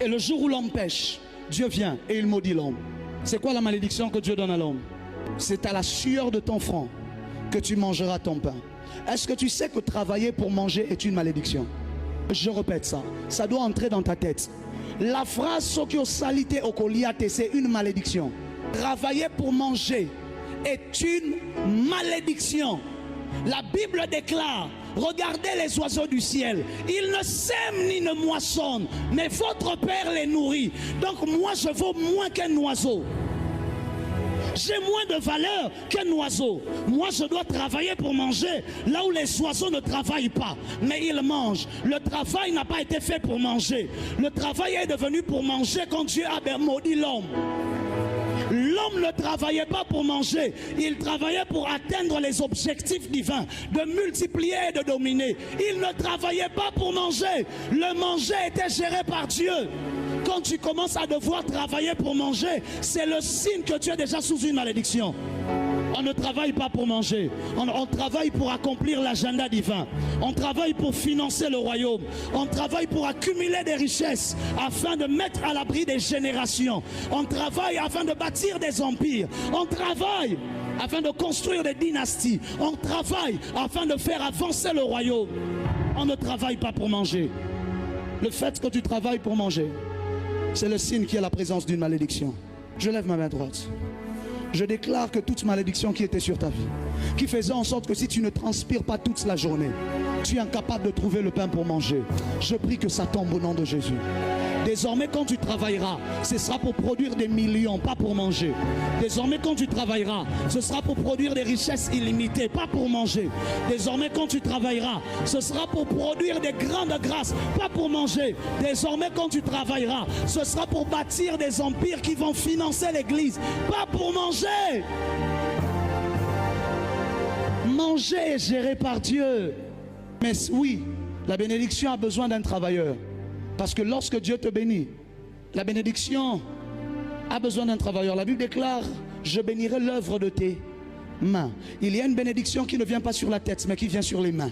Et le jour où l'homme pêche, Dieu vient et il maudit l'homme. C'est quoi la malédiction que Dieu donne à l'homme? C'est à la sueur de ton front que tu mangeras ton pain. Est-ce que tu sais que travailler pour manger est une malédiction? Je répète ça, ça doit entrer dans ta tête. La phrase « Sokyo salite okoliate » c'est une malédiction. Travailler pour manger est une malédiction. La Bible déclare: regardez les oiseaux du ciel, ils ne sèment ni ne moissonnent, mais votre Père les nourrit. Donc moi je vaux moins qu'un oiseau. J'ai moins de valeur qu'un oiseau. Moi je dois travailler pour manger là où les oiseaux ne travaillent pas, mais ils mangent. Le travail n'a pas été fait pour manger. Le travail est devenu pour manger quand Dieu a maudit l'homme. L'homme ne travaillait pas pour manger, il travaillait pour atteindre les objectifs divins, de multiplier et de dominer. Il ne travaillait pas pour manger, le manger était géré par Dieu. Quand tu commences à devoir travailler pour manger, c'est le signe que tu es déjà sous une malédiction. On ne travaille pas pour manger, on travaille pour accomplir l'agenda divin. On travaille pour financer le royaume. On travaille pour accumuler des richesses afin de mettre à l'abri des générations. On travaille afin de bâtir des empires. On travaille afin de construire des dynasties. On travaille afin de faire avancer le royaume. On ne travaille pas pour manger. Le fait que tu travailles pour manger, c'est le signe qu'il y a la présence d'une malédiction. Je lève ma main droite. Je déclare que toute malédiction qui était sur ta vie, qui faisait en sorte que si tu ne transpires pas toute la journée, tu es incapable de trouver le pain pour manger, je prie que ça tombe au nom de Jésus. Désormais, quand tu travailleras, ce sera pour produire des millions, pas pour manger. Désormais, quand tu travailleras, ce sera pour produire des richesses illimitées, pas pour manger. Désormais, quand tu travailleras, ce sera pour produire des grandes grâces, pas pour manger. Désormais, quand tu travailleras, ce sera pour bâtir des empires qui vont financer l'Église, pas pour manger. Manger est géré par Dieu. Mais oui, la bénédiction a besoin d'un travailleur. Parce que lorsque Dieu te bénit, la bénédiction a besoin d'un travailleur. La Bible déclare: je bénirai l'œuvre de tes mains. Il y a une bénédiction qui ne vient pas sur la tête, mais qui vient sur les mains.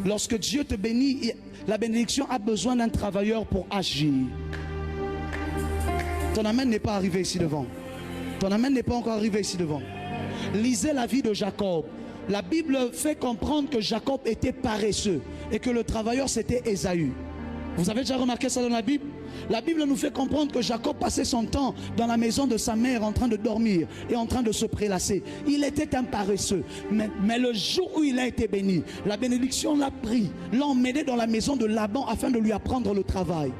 Lorsque Dieu te bénit, la bénédiction a besoin d'un travailleur pour agir. Ton amen n'est pas arrivé ici devant. Ton amen n'est pas encore arrivé ici devant. Lisez la vie de Jacob. La Bible fait comprendre que Jacob était paresseux et que le travailleur c'était Ésaü. Vous avez déjà remarqué ça dans la Bible? La Bible nous fait comprendre que Jacob passait son temps dans la maison de sa mère en train de dormir et en train de se prélasser. Il était un paresseux. Mais le jour où il a été béni, la bénédiction l'a pris, l'a emmené dans la maison de Laban afin de lui apprendre le travail.